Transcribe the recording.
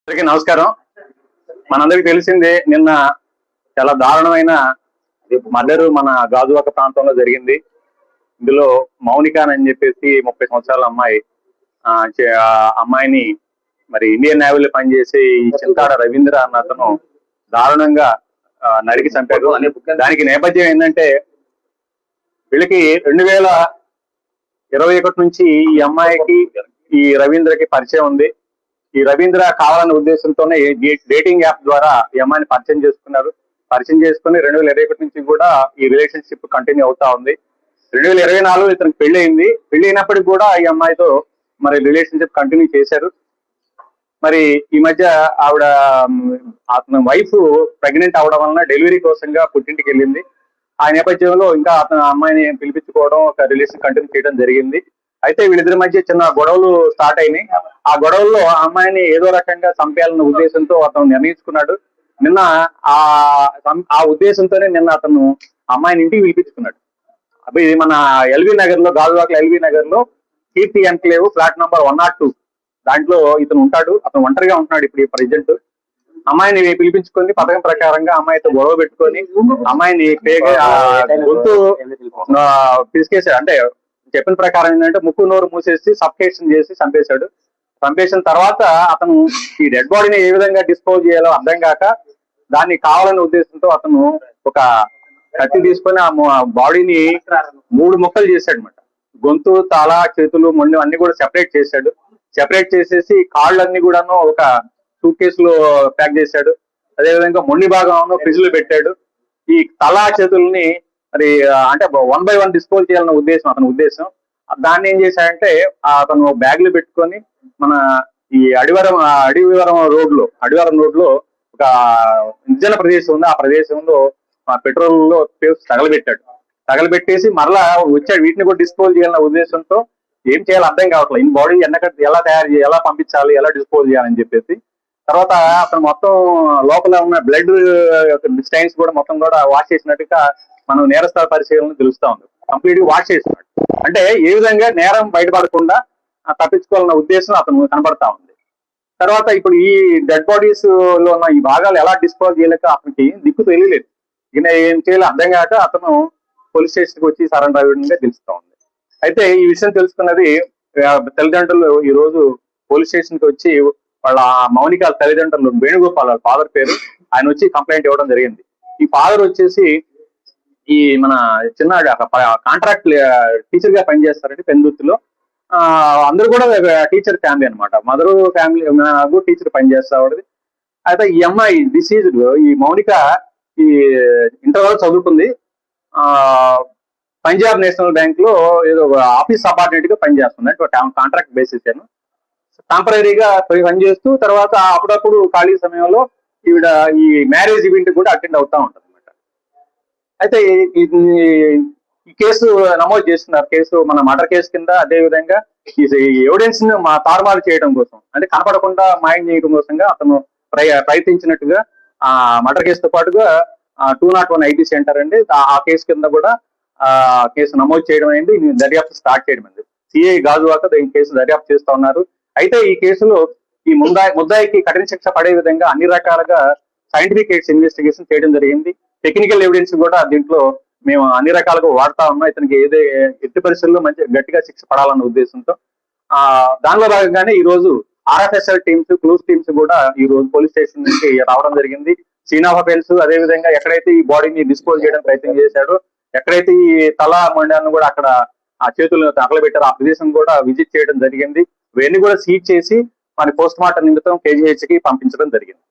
అందరికీ నమస్కారం. మనందరికి తెలిసిందే, నిన్న చాలా దారుణమైన మర్డర్ మన గాజువాక ప్రాంతంలో జరిగింది. ఇందులో మౌనిక అని చెప్పేసి 30 సంవత్సరాల అమ్మాయి అమ్మాయిని మరి ఇండియన్ నేవీలో పనిచేసే ఈ చింతాడ రవీంద్ర అన్న అతను దారుణంగా నరికి చంపాడు. దానికి నేపథ్యం ఏంటంటే, వీళ్ళకి 2021 నుంచి ఈ అమ్మాయికి ఈ రవీంద్రకి పరిచయం ఉంది. ఈ రవీంద్ర కావాలనే ఉద్దేశంతోనే డేటింగ్ యాప్ ద్వారా ఈ అమ్మాయిని పరిచయం చేసుకున్నారు. పరిచయం చేసుకుని 2021 నుంచి కూడా ఈ రిలేషన్షిప్ కంటిన్యూ అవుతా ఉంది. 2024 ఇతనికి పెళ్లి అయింది. పెళ్లి అయినప్పటికీ కూడా ఈ అమ్మాయితో మరి రిలేషన్షిప్ కంటిన్యూ చేశారు. మరి ఈ మధ్య ఆవిడ అతని వైఫ్ ప్రెగ్నెంట్ అవడం వలన డెలివరీ కోసంగా పుట్టింటికి వెళ్ళింది. ఆ నేపథ్యంలో ఇంకా అతను అమ్మాయిని పిలిపించుకోవడం, ఒక రిలేషన్ కంటిన్యూ చేయడం జరిగింది. అయితే వీళ్ళిద్దరి మధ్య చిన్న గొడవలు స్టార్ట్ అయినాయి. ఆ గొడవల్లో ఆ అమ్మాయిని ఏదో రకంగా చంపేయాలన్న ఉద్దేశంతో అతను నిర్ణయించుకున్నాడు. నిన్న ఆ ఉద్దేశంతోనే నిన్న అతను అమ్మాయిని ఇంటికి పిలిపించుకున్నాడు. అవి మన ఎల్బీ నగర్ లో, గాజువాకలో ఎల్బీ నగర్ లో కీర్తి ఎన్క్లేవ్ ఫ్లాట్ నంబర్ 102 దాంట్లో ఇతను ఉంటాడు. అతను ఒంటరిగా ఉంటున్నాడు ఇప్పుడు ప్రెజెంట్. అమ్మాయిని పిలిపించుకొని పథకం ప్రకారంగా అమ్మాయితో గొడవ పెట్టుకొని అమ్మాయిని గొంతు పిసికేసాడు. అంటే చెప్పిన ప్రకారం ఏంటంటే ముక్కు నోరు మూసేసి సఫకేషన్ చేసి చంపేశాడు. చంపేసిన తర్వాత అతను ఈ డెడ్ బాడీని ఏ విధంగా డిస్పోజ్ చేయాలో అర్థం కాక దాన్ని కావాలనే ఉద్దేశంతో అతను ఒక కత్తి తీసుకొని ఆ బాడీని 3 ముక్కలు చేశాడు అనమాట. గొంతు, తల, చేతులు, మొండి అన్ని కూడా సెపరేట్ చేశాడు. సెపరేట్ చేసేసి కాళ్ళన్నీ కూడాను ఒక సూట్ కేసులో ప్యాక్ చేశాడు. అదేవిధంగా మొండి భాగం ఫ్రిడ్జ్ లో పెట్టాడు. ఈ తల, చేతుల్ని మరి అంటే 1 by 1 డిస్పోజ్ చేయాలన్న ఉద్దేశం అతని ఉద్దేశం. దాన్ని ఏం చేశాడంటే అతను బ్యాగ్ లో పెట్టుకొని మన ఈ అడివివరం రోడ్ లో ఒక నిర్జన ప్రదేశం ఉంది. ఆ ప్రదేశంలో పెట్రోల్ లో తగలబెట్టేసి మరలా వచ్చాడు. వీటిని కూడా డిస్పోజ్ చేయాలన్న ఉద్దేశంతో ఏం చేయాలో అర్థం కావట్లేదు. ఈ బాడీ ఎలా తయారు చేయాలి, ఎలా పంపించాలి, ఎలా డిస్పోజ్ చేయాలని చెప్పేసి తర్వాత అతను మొత్తం లోపల ఉన్న బ్లడ్ స్టైన్స్ కూడా మొత్తం కూడా వాష్ చేసినట్టుగా మనం నేరస్థల పరిశీలన తెలుస్తా ఉంది. కంప్లీట్ గా వాష్ చేస్తున్నాడు. అంటే ఏ విధంగా నేరం బయటపడకుండా తప్పించుకోవాలన్న ఉద్దేశం అతను కనబడతా ఉంది. తర్వాత ఇప్పుడు ఈ డెడ్ బాడీస్ లో ఉన్న ఈ భాగాలు ఎలా డిస్పోజ్ చేయలేక అతనికి దిక్కు తెలియలేదు. ఈయన ఏం చేయాలో అర్థం కాక అతను పోలీస్ స్టేషన్ కి వచ్చి సరెండర్ అవ్వడంగా తెలుస్తా ఉంది. అయితే ఈ విషయం తెలుసుకున్నది తల్లిదండ్రులు ఈ రోజు పోలీస్ స్టేషన్ కి వచ్చి వాళ్ళ మౌనిక తల్లిదండ్రులు వేణుగోపాల్, వాళ్ళ ఫాదర్ పేరు, ఆయన వచ్చి కంప్లైంట్ ఇవ్వడం జరిగింది. ఈ ఫాదర్ వచ్చేసి ఈ మన చిన్న కాంట్రాక్ట్ టీచర్ గా పనిచేస్తారంటే పెందుర్తిలో. అందరూ కూడా టీచర్ ఫ్యామిలీ అనమాట. మదర్ ఫ్యామిలీ టీచర్ పనిచేస్తాడు. అయితే ఈ అమ్మాయి డిసీజ్డ్ ఈ మౌనిక ఈ ఇంటర్ వరకు చదువుకుంది. పంజాబ్ నేషనల్ బ్యాంక్ లో ఏదో ఆఫీస్ సబార్డినేట్ గా పనిచేస్తుంది. అంటే కాంట్రాక్ట్ బేసిస్ టెంపరీగా పనిచేస్తూ తర్వాత అప్పుడప్పుడు ఖాళీ సమయంలో ఈవిడ ఈ మ్యారేజ్ ఈవెంట్ కూడా అటెండ్ అవుతా ఉంటుంది అనమాట. అయితే ఈ కేసు నమోదు చేస్తున్నారు. కేసు మన మర్డర్ కేసు కింద. అదే విధంగా ఈ ఎవిడెన్స్ ని తారుమారు చేయడం కోసం, అంటే కనపడకుండా మాయం చేయడం కోసంగా అతను ప్రయత్నించినట్టుగా ఆ మర్డర్ కేసుతో పాటుగా 201 ఐటీ సెంటర్ అండి, ఆ కేసు కింద కూడా కేసు నమోదు చేయడం అయింది. దర్యాప్తు స్టార్ట్ చేయడం అయింది. సిఐ గాజువాక ఈ కేసు దర్యాప్తు చేస్తా ఉన్నారు. అయితే ఈ కేసులో ఈ ముద్దాయికి కఠిన శిక్ష పడే విధంగా అన్ని రకాలుగా సైంటిఫిక్ ఇన్వెస్టిగేషన్ చేయడం జరిగింది. టెక్నికల్ ఎవిడెన్స్ కూడా దీంట్లో మేము అన్ని రకాలుగా వాడుతా ఉన్నాం. ఇతనికి ఎట్టి పరిస్థితుల్లో మంచి గట్టిగా శిక్ష పడాలన్న ఉద్దేశంతో దానిలో భాగంగానే ఈ రోజు ఆర్ఎఫ్ఎస్ఎల్ టీమ్స్, క్లూస్ టీమ్స్ కూడా ఈ రోజు పోలీస్ స్టేషన్ నుంచి రావడం జరిగింది. సీన్ ఆఫ్ అఫెన్స్, అదేవిధంగా ఎక్కడైతే ఈ బాడీని డిస్పోజ్ చేయడం ప్రయత్నం చేశాడో, ఎక్కడైతే ఈ తల మొండాన్ని కూడా అక్కడ ఆ చేతులను తగలబెట్టారో ఆ ప్రదేశం కూడా విజిట్ చేయడం జరిగింది. ఇవన్నీ కూడా సీజ్ చేసి మన పోస్ట్ మార్టం నిమిత్తం KGH కి పంపించడం జరిగింది.